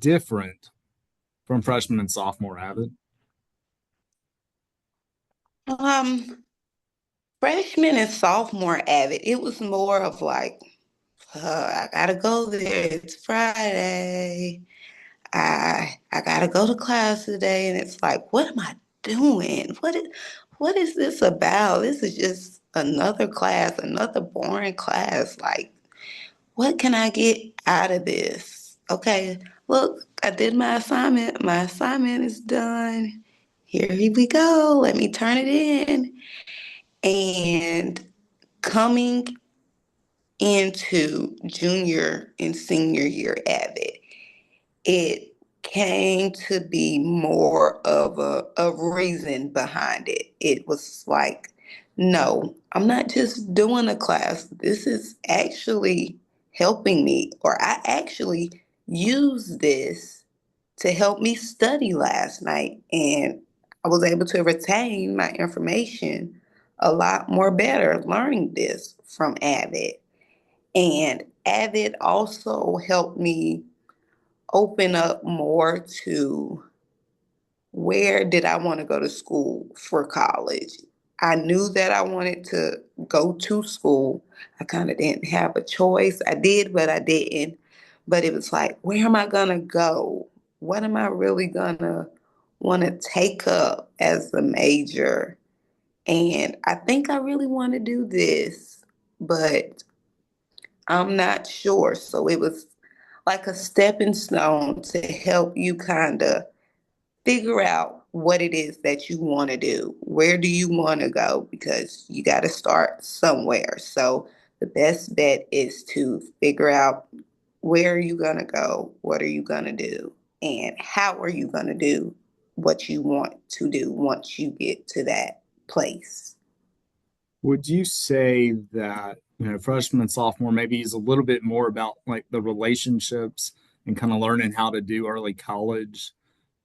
different from freshman and sophomore Avid? Um, Freshman and sophomore Avid, it was more of like, I gotta go there. It's Friday. I gotta go to class today, and it's like, what am I doing? What is this about? This is just another class, another boring class. Like, what can I get out of this? Okay, look, I did my assignment. My assignment is done. Here we go. Let me turn it in. And coming into junior and senior year Avid, it came to be more of a reason behind it. It was like, no, I'm not just doing a class. This is actually helping me, or I actually use this to help me study last night. And I was able to retain my information a lot more better learning this from Avid. And Avid also helped me open up more to where did I want to go to school for college. I knew that I wanted to go to school. I kind of didn't have a choice. I did, but I didn't. But it was like, where am I going to go? What am I really going to want to take up as the major? And I think I really want to do this, but I'm not sure. So it was like a stepping stone to help you kind of figure out what it is that you want to do. Where do you want to go? Because you got to start somewhere. So the best bet is to figure out where are you going to go? What are you going to do? And how are you going to do what you want to do once you get to that place? Would you say that, freshman and sophomore maybe is a little bit more about like the relationships and kind of learning how to do early college,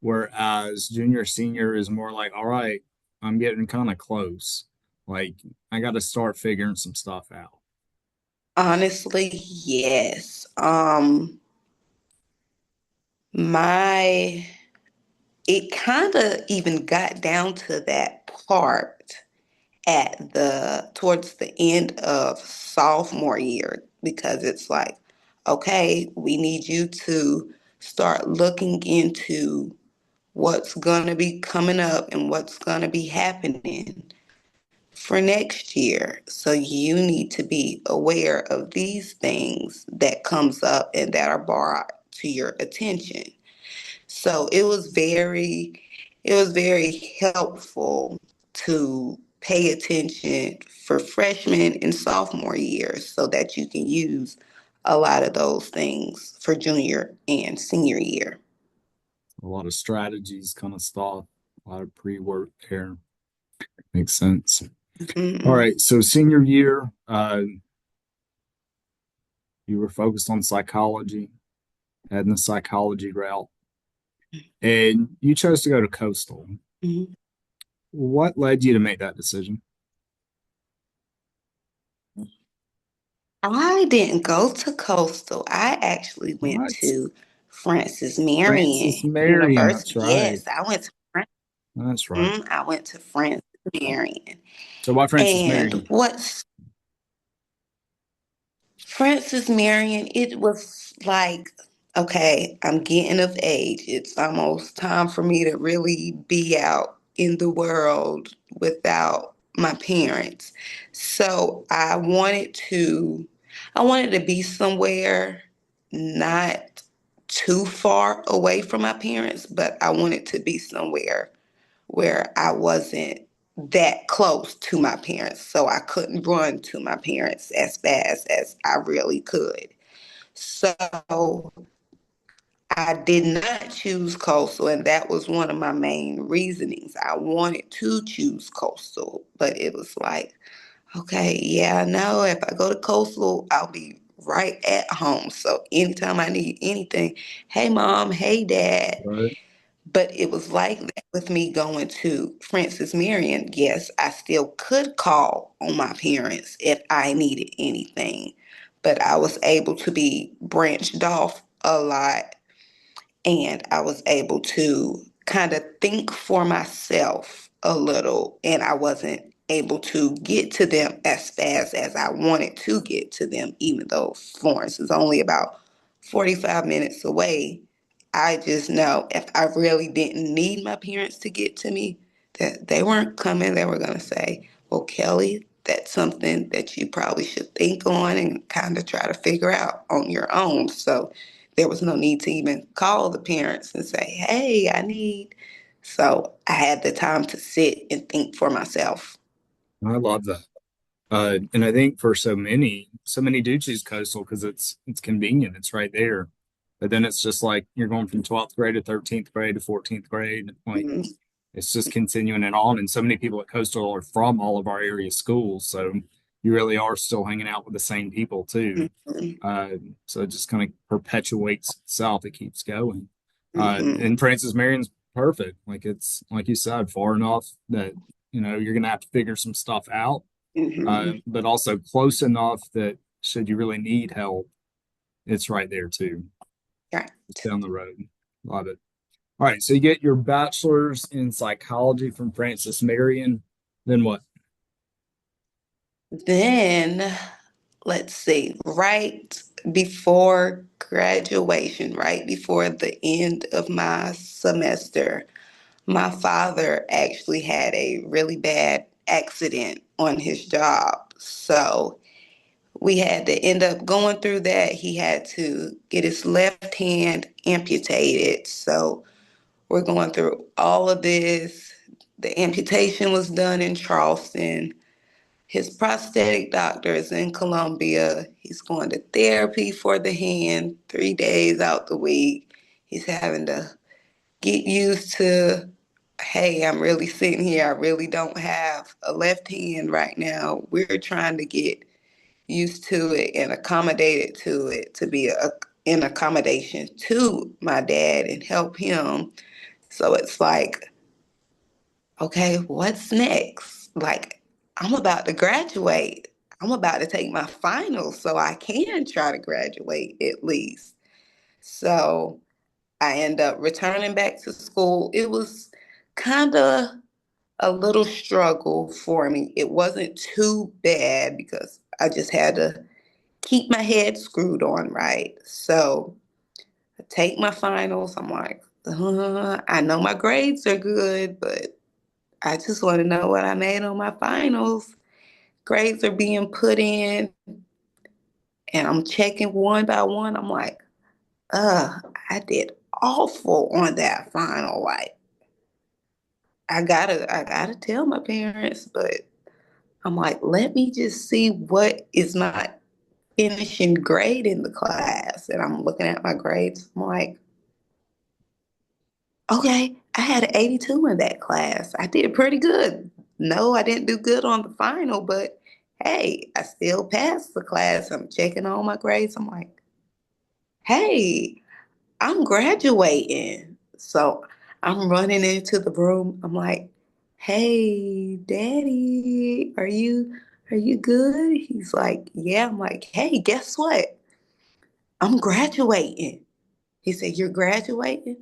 whereas junior, senior is more like, all right, I'm getting kind of close. Like I got to start figuring some stuff out. Honestly, yes. My it kind of even got down to that part at the towards the end of sophomore year because it's like, okay, we need you to start looking into what's going to be coming up and what's going to be happening for next year. So you need to be aware of these things that comes up and that are brought to your attention. So it was very helpful to pay attention for freshman and sophomore years so that you can use a lot of those things for junior and senior year. A lot of strategies kind of stuff, a lot of pre-work there. Makes sense. All Mhm. right. So senior year, you were focused on psychology, heading the psychology route, and you chose to go to Coastal. Mhm. What led you to make that decision? I didn't go to Coastal. I actually went What? to Francis Francis Marion Marion. That's University. right. Yes, I went to That's right. I went to Francis Marion. So why Francis And Marion? what's Francis Marion, it was like, okay, I'm getting of age. It's almost time for me to really be out in the world without my parents. So I wanted to be somewhere not too far away from my parents, but I wanted to be somewhere where I wasn't that close to my parents, so I couldn't run to my parents as fast as I really could. So I did not choose coastal, and that was one of my main reasonings. I wanted to choose coastal, but it was like, okay, yeah, I know if I go to coastal, I'll be right at home. So anytime I need anything, hey mom, hey dad, Right. but it was like that with me going to Francis Marion. Yes, I still could call on my parents if I needed anything, but I was able to be branched off a lot and I was able to kind of think for myself a little, and I wasn't able to get to them as fast as I wanted to get to them, even though Florence is only about 45 minutes away. I just know if I really didn't need my parents to get to me, that they weren't coming. They were going to say, well, Kelly, that's something that you probably should think on and kind of try to figure out on your own. So there was no need to even call the parents and say, hey, I need. So I had the time to sit and think for myself. I love that. And I think for so many do choose coastal because it's convenient. It's right there. But then it's just like you're going from 12th grade to 13th grade to 14th grade. Like Mhm, it's just continuing and on. And so many people at Coastal are from all of our area schools. So you really are still hanging out with the same people too. mhm, Uh, so it just kind of perpetuates itself. It keeps going. mhm, And Francis Marion's perfect. Like it's like you said, far enough that you're gonna have to figure some stuff out, mhm. but also close enough that should you really need help, it's right there too. Right. It's down the road. Love it. All right, so you get your bachelor's in psychology from Francis Marion. Then what? Then let's see, right before graduation, right before the end of my semester, my father actually had a really bad accident on his job. So we had to end up going through that. He had to get his left hand amputated. So we're going through all of this. The amputation was done in Charleston. His prosthetic doctor is in Columbia. He's going to therapy for the hand 3 days out the week. He's having to get used to, hey, I'm really sitting here. I really don't have a left hand right now. We're trying to get used to it and accommodated to it to be an accommodation to my dad and help him. So it's like, okay, what's next? Like, I'm about to graduate. I'm about to take my finals so I can try to graduate at least. So I end up returning back to school. It was kind of a little struggle for me. It wasn't too bad because I just had to keep my head screwed on right. So I take my finals. I'm like, I know my grades are good, but I just want to know what I made on my finals. Grades are being put in, and I'm checking one by one. I'm like, I did awful on that final. Like, I gotta tell my parents, but I'm like, let me just see what is my finishing grade in the class. And I'm looking at my grades. I'm like, okay, I had an 82 in that class. I did pretty good. No, I didn't do good on the final, but hey, I still passed the class. I'm checking all my grades. I'm like, hey, I'm graduating. So I'm running into the room. I'm like, hey, Daddy, are you good? He's like, yeah. I'm like, hey, guess what? I'm graduating. He said, you're graduating?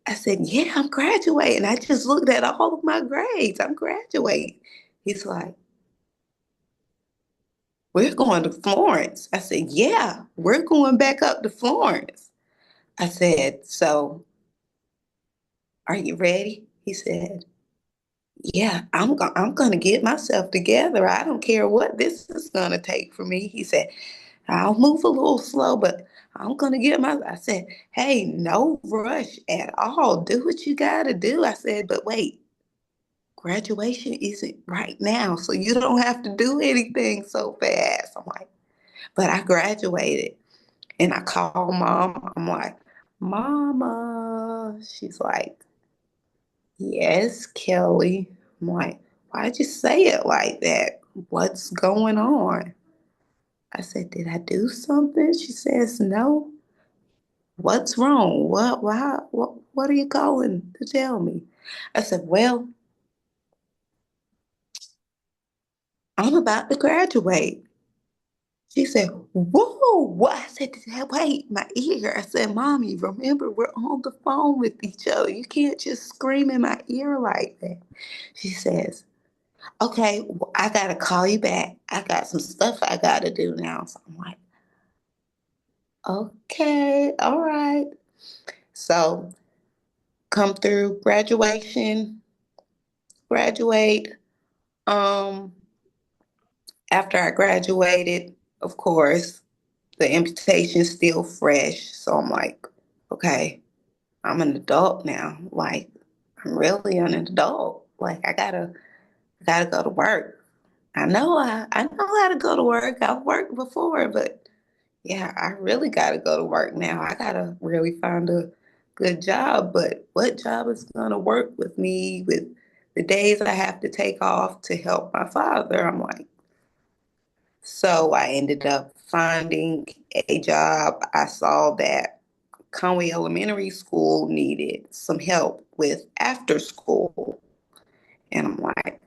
I said, yeah, I'm graduating. I just looked at all of my grades. I'm graduating. He's like, we're going to Florence. I said, yeah, we're going back up to Florence. I said, so are you ready? He said, yeah, I'm going to get myself together. I don't care what this is going to take for me. He said, I'll move a little slow, but I'm going to get my. I said, hey, no rush at all. Do what you got to do. I said, but wait, graduation isn't right now, so you don't have to do anything so fast. I'm like, but I graduated and I called mom. I'm like, Mama. She's like, yes, Kelly. I'm like, why'd you say it like that? What's going on? I said, did I do something? She says, no. What's wrong? What are you calling to tell me? I said, well, I'm about to graduate. She said, whoa, what? I said, wait, my ear. I said, Mommy, remember, we're on the phone with each other. You can't just scream in my ear like that. She says, okay, well, I got to call you back. I got some stuff I got to do now. So I'm like, okay, all right. So come through graduation, graduate. Um, After I graduated, of course, the invitation's still fresh. So I'm like, okay, I'm an adult now. Like, I'm really an adult. Like, I gotta go to work. I know how to go to work. I've worked before, but yeah, I really gotta go to work now. I gotta really find a good job. But what job is gonna work with me with the days I have to take off to help my father? I'm like, so I ended up finding a job. I saw that Conway Elementary School needed some help with after school. And I'm like,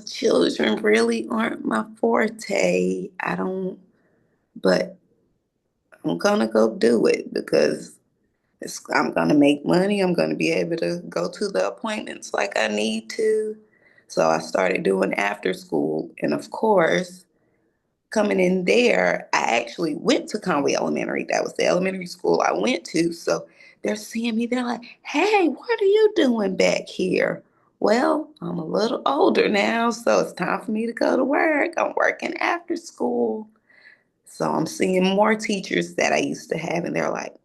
children really aren't my forte. I don't, but I'm gonna go do it because I'm gonna make money. I'm gonna be able to go to the appointments like I need to. So I started doing after school. And of course, coming in there, I actually went to Conway Elementary. That was the elementary school I went to. So they're seeing me. They're like, hey, what are you doing back here? Well, I'm a little older now, so it's time for me to go to work. I'm working after school. So I'm seeing more teachers that I used to have, and they're like,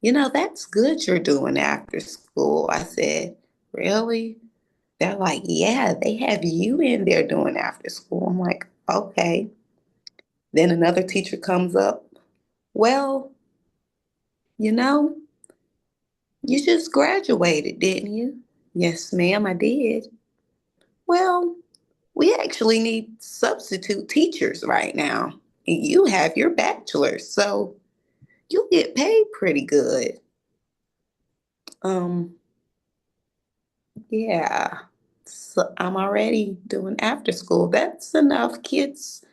that's good you're doing after school. I said, really? They're like, yeah, they have you in there doing after school. I'm like, okay. Then another teacher comes up. Well, you know, you just graduated, didn't you? Yes, ma'am, I did. Well, we actually need substitute teachers right now. And you have your bachelor's, so you get paid pretty good. Um, yeah. So I'm already doing after school. That's enough, kids.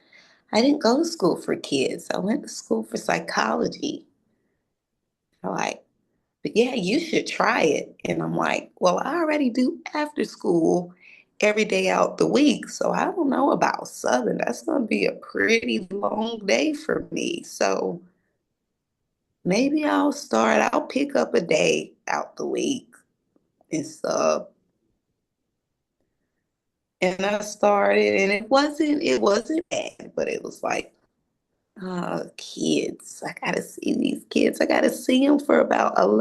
I didn't go to school for kids. I went to school for psychology. I like, but yeah, you should try it. And I'm like, well, I already do after school every day out the week. So I don't know about Southern. That's going to be a pretty long day for me. So maybe I'll pick up a day out the week and stuff. And I started and it wasn't bad, but it was like, kids, I gotta see these kids. I gotta see them for about 11